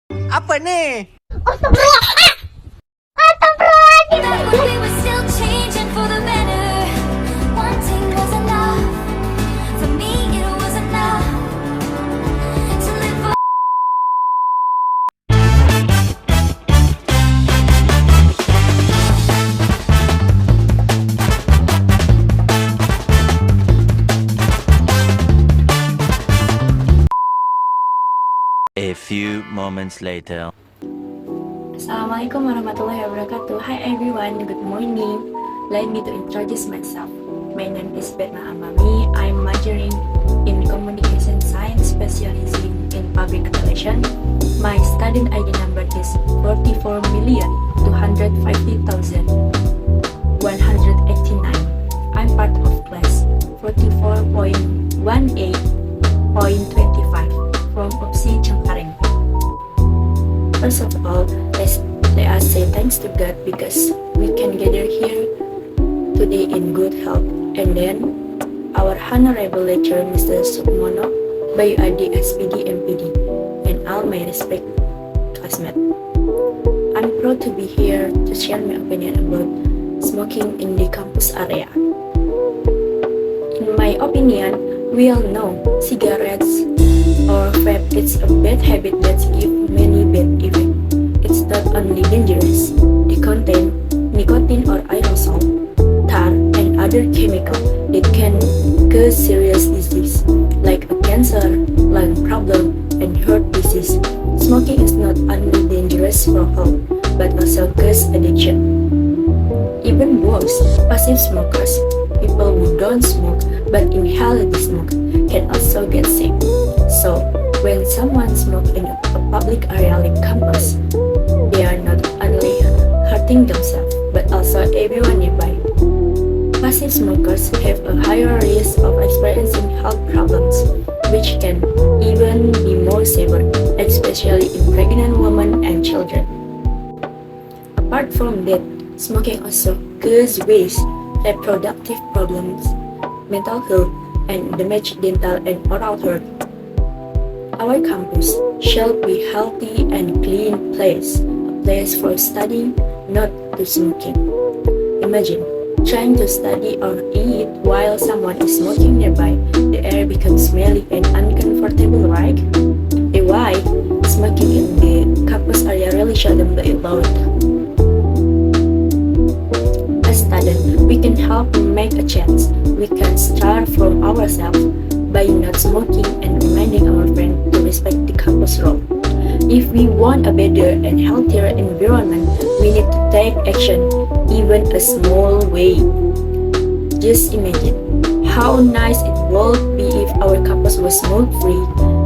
Apa nih? A few moments later. Assalamualaikum warahmatullahi wabarakatuh. Hi everyone, good morning. Let me to introduce myself. My name is Betna Amami. I'm majoring in communication science, specializing in public relations. My student ID number is 44,250,189. I'm part of class 44.18.25 from UPSI Cengkareng. First of all, let us say thanks to God because we can gather here today in good health. And then, our Honorable Lecturer Mr. Sukmono, Bayu Adi SPD MPD, and all my respect classmates. I'm proud to be here to share my opinion about smoking in the campus area. In my opinion, we all know cigarettes or vape is a bad habit that gives many bad effects. It's not only dangerous, they contain nicotine or aerosol, tar, and other chemicals that can cause serious disease like a cancer, lung problem, and heart disease. Smoking is not only dangerous for health, but also cause addiction. Even worse, passive smokers, people who don't smoke but inhale the smoke, can also get sick. So, when someone smokes in a public area like campus, they are not only hurting themselves, but also everyone nearby. Passive smokers have a higher risk of experiencing health problems, which can even be more severe, especially in pregnant women and children. Apart from that, smoking also causes waste, reproductive problems, mental health, and damage dental and oral health. Our campus shall be healthy and clean place, a place for studying, not to smoking. Imagine trying to study or eat while someone is smoking nearby. The air becomes smelly and uncomfortable, right? That's why smoking in the campus area really shouldn't be allowed. As students, we can help make a change. We can start from ourselves by not smoking and reminding our friends to respect the campus rule. If we want a better and healthier environment, we need to take action, even a small way. Just imagine how nice it would be if our campus was smoke-free,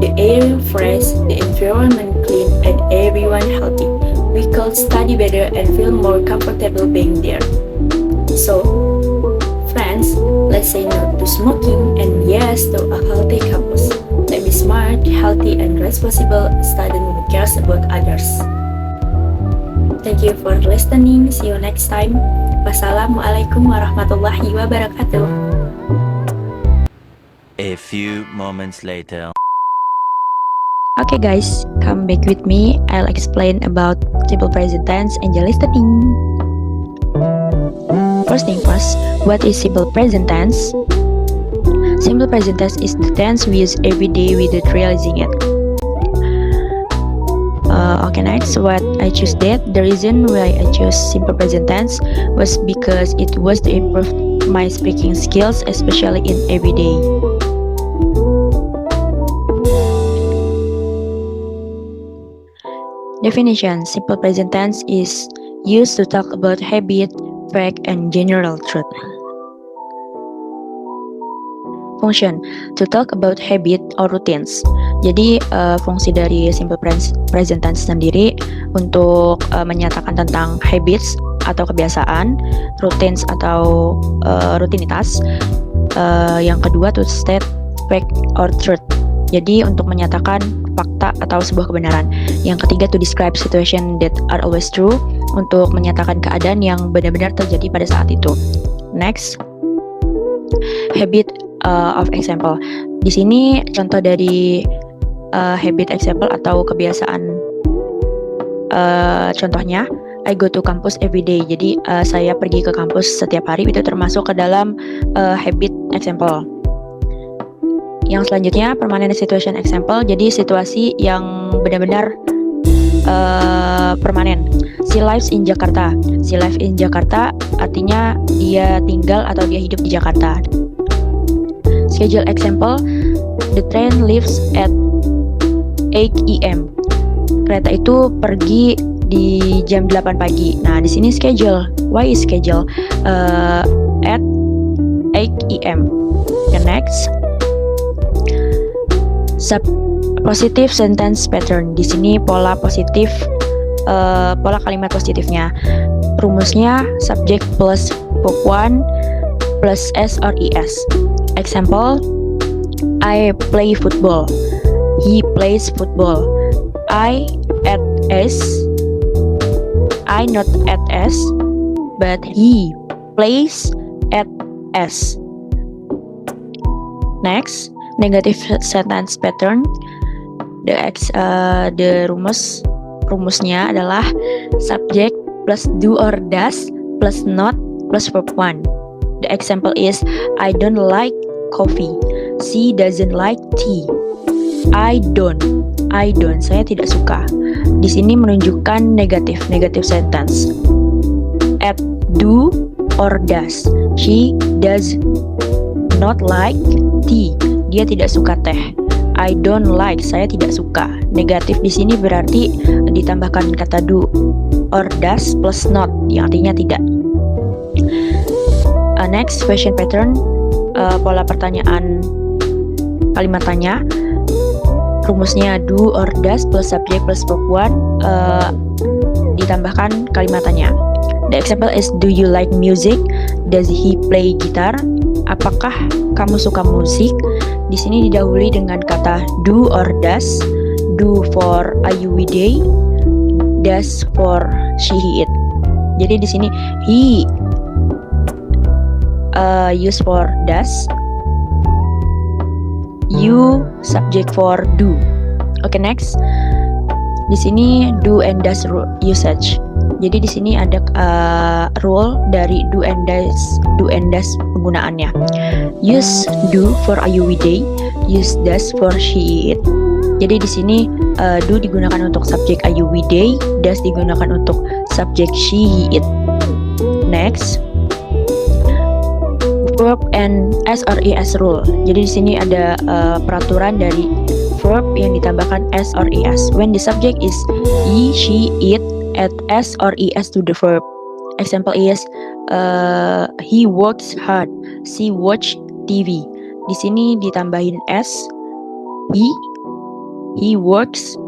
the air fresh, the environment clean, and everyone healthy. We could study better and feel more comfortable being there. So, friends, let's say no to smoking and yes to a healthy campus. Let me smart, healthy, and responsible student who cares about others. Thank you for listening. See you next time. Wassalamualaikum warahmatullahi wabarakatuh. A few moments later. Okay guys, come back with me. I'll explain about simple present tense and you're listening. First thing first, what is simple present tense? Simple present tense is the tense we use every day without realizing it. Okay, next, what I choose that. The reason why I chose simple present tense was because it was to improve my speaking skills, especially in everyday. Definition: simple present tense is used to talk about habit, fact, and general truth. Function: to talk about habit or routines. Jadi fungsi dari simple present tense sendiri untuk menyatakan tentang habits atau kebiasaan, routines atau rutinitas. Yang kedua to state fact or truth. Jadi untuk menyatakan fakta atau sebuah kebenaran. Yang ketiga to describe situation that are always true, untuk menyatakan keadaan yang benar-benar terjadi pada saat itu. Next, habit of example. Di sini contoh dari habit example atau kebiasaan Contohnya, I go to campus every day. Jadi saya pergi ke kampus setiap hari, itu termasuk ke dalam habit example. Yang selanjutnya permanent situation example. Jadi situasi yang benar-benar permanen. She lives in Jakarta. She lives in Jakarta artinya dia tinggal atau dia hidup di Jakarta. Schedule example. The train leaves at 8 a.m. Kereta itu pergi di jam 8 pagi. Nah, di sini schedule. Why is schedule? At 8 a.m. The next. Positive sentence pattern. Di sini pola positif, pola kalimat positifnya. Rumusnya subject plus verb 1 plus s or es. Example, I play football. He plays football. I at s. I not at s, but he plays at s. Next, negative sentence pattern. The rumusnya adalah subject plus do or does plus not plus verb 1. The example is I don't like coffee. She doesn't like tea. I don't. Saya tidak suka. Di sini menunjukkan negative sentence. At do or does. She does not like tea. Dia tidak suka teh. I don't like, saya tidak suka. Negatif di sini berarti ditambahkan kata do or does plus not, yang artinya tidak. Next, question pattern, pola pertanyaan kalimat tanya. Rumusnya do or does plus subject plus verb 1 ditambahkan kalimat tanya. The example is do you like music? Does he play guitar? Apakah kamu suka musik? Di sini didahului dengan kata do or does. Do for I, you, we, they. Does for she, he, it. Jadi di sini he use for does. You subject for do. Okay, next. Di sini do and does usage. Jadi di sini ada rule dari do and does penggunaannya. Use do for I, you, we, they. Use does for she, it. Jadi di sini do digunakan untuk subjek I, you, we, they. Does digunakan untuk subjek she, he, it. Next, verb and s or es rule. Jadi di sini ada peraturan dari verb yang ditambahkan s or es. When the subject is he, she, it, add s or es to the verb. Example is he works hard. She watch TV. Di sini ditambahin s. He works.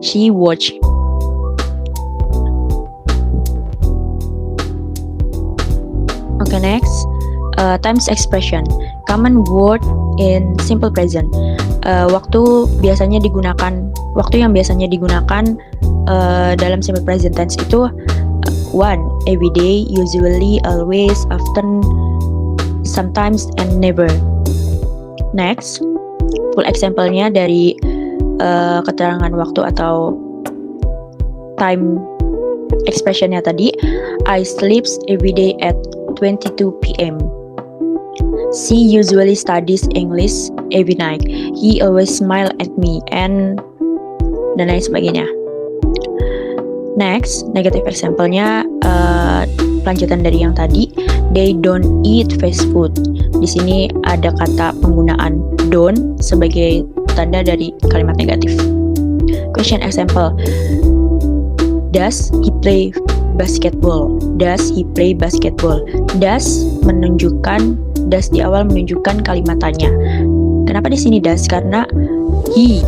She watch. Okay, next. Times expression. Common word in simple present. Waktu yang biasanya digunakan dalam simple present tense itu one, every day, usually, always, often, sometimes, and never. Next, full example-nya dari keterangan waktu atau time expression-nya tadi. I sleeps every day at 22 p.m. She usually studies English every night. He always smile at me, and dan lain sebagainya. Next, negative example-nya lanjutan dari yang tadi. They don't eat fast food. Di sini ada kata penggunaan don't sebagai tanda dari kalimat negatif. Question example. Does he play basketball? Does he play basketball? Does di awal menunjukkan kalimat tanya. Kenapa di sini does? Karena he.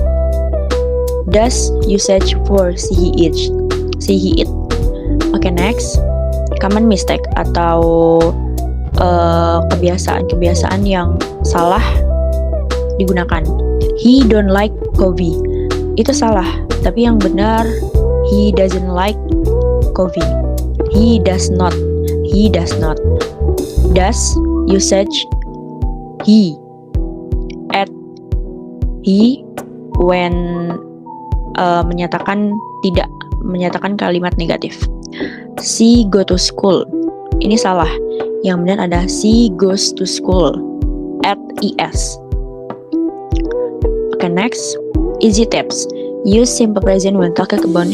Does usage for he, it. Okay, next. Common mistake atau kebiasaan yang salah digunakan. He don't like coffee. Itu salah, tapi yang benar he doesn't like coffee. He does not. Does usage he. At he when menyatakan tidak menyatakan kalimat negatif. She go to school. Ini salah. Yang benar ada she goes to school at es. Okay, next. Easy tips. Use simple present when talking about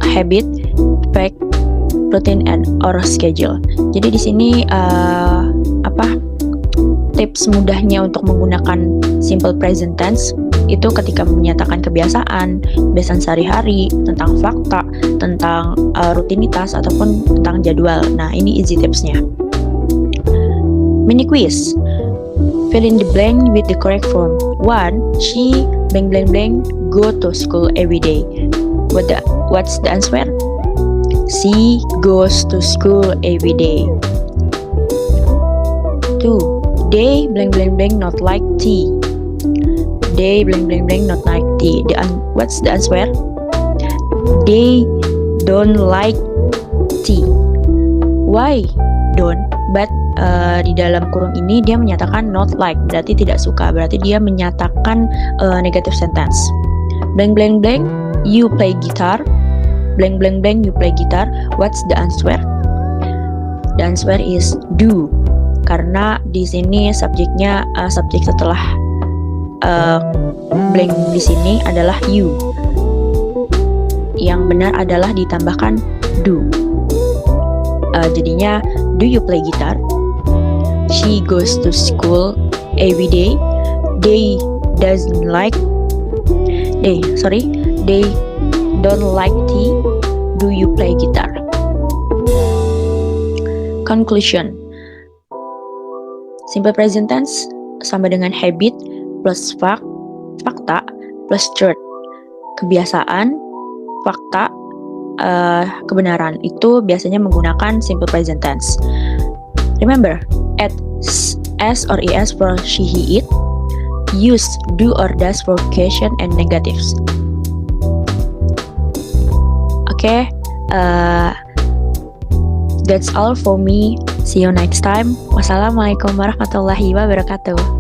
habit, fact, routine, and or schedule. Jadi di sini tips mudahnya untuk menggunakan simple present tense itu ketika menyatakan kebiasaan sehari-hari, tentang fakta, tentang rutinitas ataupun tentang jadwal. Nah, ini easy tipsnya. Mini quiz. Fill in the blank with the correct form. 1. She blank blank blank go to school every day. What's the answer? She goes to school every day. 2. They blank blank blank not like tea. They blank blank blank not like tea. What's the answer? They don't like tea. Why don't? But di dalam kurung ini dia menyatakan not like, berarti tidak suka, berarti dia menyatakan negative sentence. Blank blank blank you play guitar. Blank blank blank you play guitar. What's the answer? The answer is do. Karena di sini subjeknya subjek setelah blank di sini adalah you. Yang benar adalah ditambahkan do. Jadinya do you play guitar? She goes to school every day. They don't like tea. Do you play guitar? Conclusion. Simple present tense sama dengan habit plus fakta plus truth. Kebiasaan, fakta, kebenaran itu biasanya menggunakan simple present tense. Remember, add s or es for she, he, it. Use do or does for question and negatives. Okay, that's all for me. See you next time. Wassalamualaikum warahmatullahi wabarakatuh.